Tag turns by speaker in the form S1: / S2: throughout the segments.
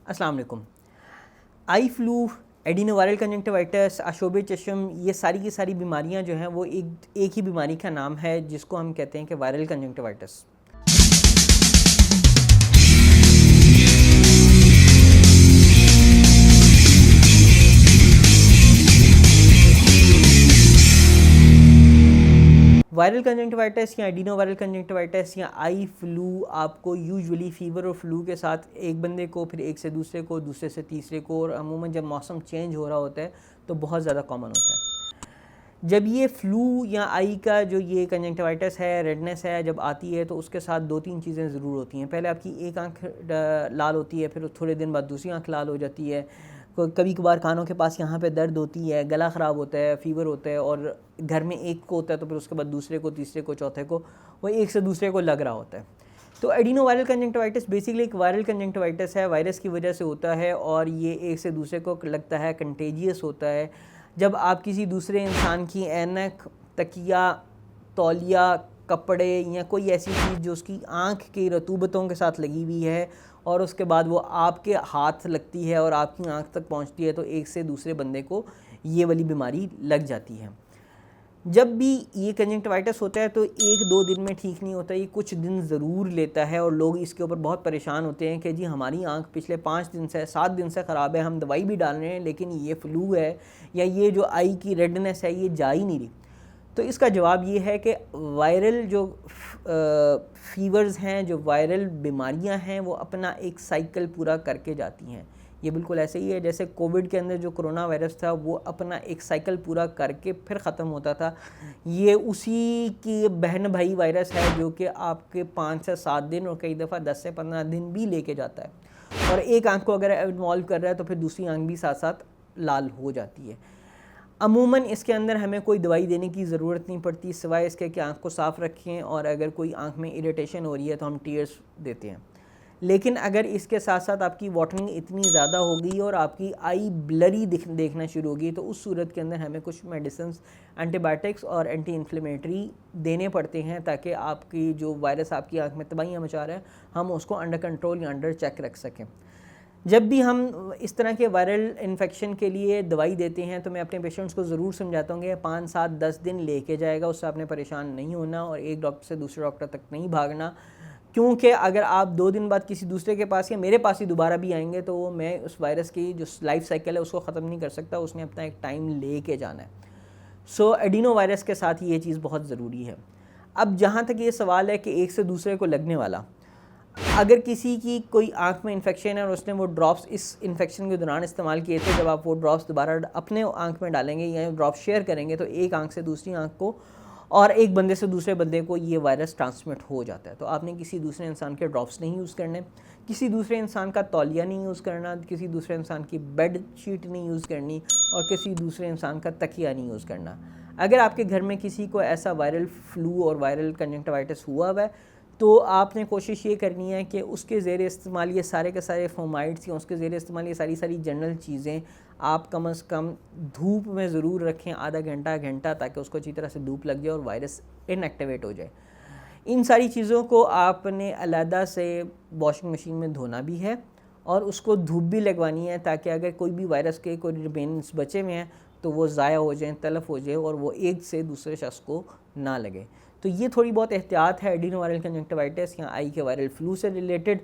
S1: अस्सलाम वालेकुम। Eye flu, एडिनोवायरल conjunctivitis, आशोब चश्म, ये सारी की सारी बीमारियां जो हैं वो एक ही बीमारी का नाम है जिसको हम कहते हैं कि वायरल कंजंक्टिवाइटिस। वायरल कंजंक्टिवाइटिस या एडिनोवायरल कंजंक्टिवाइटिस या आई फ्लू आपको यूजुअली फ़ीवर और फ्लू के साथ एक बंदे को, फिर एक से दूसरे को, दूसरे से तीसरे को, और अमूमन जब मौसम चेंज हो रहा होता है तो बहुत ज़्यादा कॉमन होता है। जब ये फ्लू या आई का जो ये कंजंक्टिवाइटिस है, रेडनेस है, जब आती है तो उसके साथ दो तीन चीज़ें ज़रूर होती हैं। पहले आपकी एक आँख लाल होती है, फिर थोड़े दिन बाद दूसरी आँख लाल हो जाती है, कभी कभार कानों के पास यहाँ पे दर्द होती है, गला ख़राब होता है, फ़ीवर होता है, और घर में एक को होता है तो फिर उसके बाद दूसरे को, तीसरे को, चौथे को, वो एक से दूसरे को लग रहा होता है। तो एडिनोवायरल कंजंक्टिवाइटिस बेसिकली एक वायरल कंजंक्टिवाइटिस है, वायरस की वजह से होता है और ये एक से दूसरे को लगता है, कंटेजियस होता है। जब आप किसी दूसरे इंसान की ऐनक, तकिया, तौलिया, कपड़े या कोई ऐसी चीज़ जो उसकी आँख की रतूबतों के साथ लगी हुई है और उसके बाद वो आपके हाथ लगती है और आपकी आँख तक पहुँचती है, तो एक से दूसरे बंदे को ये वाली बीमारी लग जाती है। जब भी ये कंजंक्टिवाइटिस होता है तो एक दो दिन में ठीक नहीं होता, ये कुछ दिन ज़रूर लेता है और लोग इसके ऊपर बहुत परेशान होते हैं कि जी हमारी आँख पिछले 5 दिन से, 7 दिन से ख़राब है, हम दवाई भी डाल रहे हैं लेकिन ये फ्लू है या ये जो आई की रेडनेस है ये जा ही नहीं रही। तो इसका जवाब ये है कि वायरल जो फ़ीवर्स हैं, जो वायरल बीमारियां हैं, वो अपना एक साइकिल पूरा करके जाती हैं। ये बिल्कुल ऐसे ही है जैसे कोविड के अंदर जो कोरोना वायरस था वो अपना एक साइकिल पूरा करके फिर ख़त्म होता था। ये उसी की बहन भाई वायरस है जो कि आपके 5 से 7 दिन और कई दफ़ा 10 से 15 दिन भी लेके जाता है, और एक आँख को अगर इन्वॉल्व कर रहा है तो फिर दूसरी आँख भी साथ साथ लाल हो जाती है। अमूमन इसके अंदर हमें कोई दवाई देने की ज़रूरत नहीं पड़ती सिवाय इसके कि आँख को साफ़ रखें, और अगर कोई आँख में इरिटेशन हो रही है तो हम टीयर्स देते हैं। लेकिन अगर इसके साथ साथ आपकी वाटरिंग इतनी ज़्यादा हो गई और आपकी आई ब्लरी देखना शुरू होगी तो उस सूरत के अंदर हमें कुछ मेडिसिन, एंटीबायोटिक्स और एंटी इन्फ्लेमेटरी देने पड़ते हैं ताकि आपकी जो वायरस आपकी आँख में तबाहियाँ मचा रहा है हम उसको अंडर कंट्रोल या अंडर चेक रख सकें। जब भी हम इस तरह के वायरल इन्फेक्शन के लिए दवाई देते हैं तो मैं अपने पेशेंट्स को ज़रूर समझाता हूँ कि 5, 7, 10 दिन लेके जाएगा, उससे आपने परेशान नहीं होना और एक डॉक्टर से दूसरे डॉक्टर तक नहीं भागना, क्योंकि अगर आप 2 दिन बाद किसी दूसरे के पास या मेरे पास ही दोबारा भी आएंगे तो मैं उस वायरस की जो लाइफ साइकिल है उसको ख़त्म नहीं कर सकता, उसने अपना एक टाइम ले के जाना है। सो एडिनो वायरस के साथ ये चीज़ बहुत ज़रूरी है। अब जहाँ तक ये सवाल है कि एक से दूसरे को लगने वाला, अगर किसी की कोई आंख में इन्फेक्शन है और उसने वो ड्रॉप्स इस इन्फेक्शन के दौरान इस्तेमाल किए थे, जब आप वो ड्रॉप्स दोबारा अपने आंख में डालेंगे या ड्रॉप्स शेयर करेंगे तो एक आंख से दूसरी आंख को और एक बंदे से दूसरे बंदे को ये वायरस ट्रांसमिट हो जाता है। तो आपने किसी दूसरे इंसान के ड्रॉप्स नहीं यूज़ करने, किसी दूसरे इंसान का तौलिया नहीं यूज़ करना, किसी दूसरे इंसान की बेड शीट नहीं यूज़ करनी और किसी दूसरे इंसान का तकिया नहीं यूज़ करना। अगर आपके घर में किसी को ऐसा वायरल फ्लू और वायरल कंजंक्टिवाइटिस हुआ है तो आपने कोशिश ये करनी है कि उसके ज़ेरे इस्तेमाल ये सारे के सारे फोमाइड्स या उसके ज़ेरे इस्तेमाल ये सारी जनरल चीज़ें आप कम से कम धूप में ज़रूर रखें, आधा घंटा, ताकि उसको अच्छी तरह से धूप लग जाए और वायरस इनएक्टिवेट हो जाए। इन सारी चीज़ों को आपने अलहदा से वॉशिंग मशीन में धोना भी है और उसको धूप भी लगवानी है ताकि अगर कोई भी वायरस के कोई रिमेन्स बचे हुए हैं तो वो ज़ाया हो जाए, तलफ़ हो जाए और वो एक से दूसरे शख्स को ना लगे। तो ये थोड़ी बहुत एहतियात है एडिनोवायरल कंजंक्टिवाइटिस या आई के वायरल फ्लू से रिलेटेड।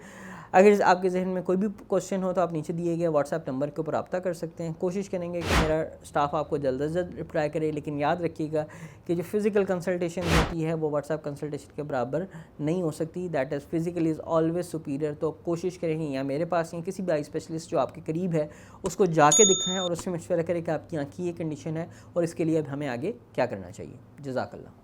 S1: अगर आपके जहन में कोई भी क्वेश्चन हो तो आप नीचे दिए गए व्हाट्सएप नंबर के ऊपर रब्ता कर सकते हैं। कोशिश करेंगे कि मेरा स्टाफ आपको जल्द से जल्द रिप्लाई करे, लेकिन याद रखिएगा कि जो फ़िज़िकल कंसल्टेशन होती है वो व्हाट्सएप कंसल्टेशन के बराबर नहीं हो सकती। That is physical is always superior. तो कोशिश करें या मेरे पास या किसी भी आई स्पेशलिस्ट जो आपके करीब है उसको जाके दिखाएँ और उससे मशवरा करें कि आपकी आँख की ये कंडीशन है और इसके लिए अब हमें आगे क्या करना चाहिए। जज़ाकल्लाह।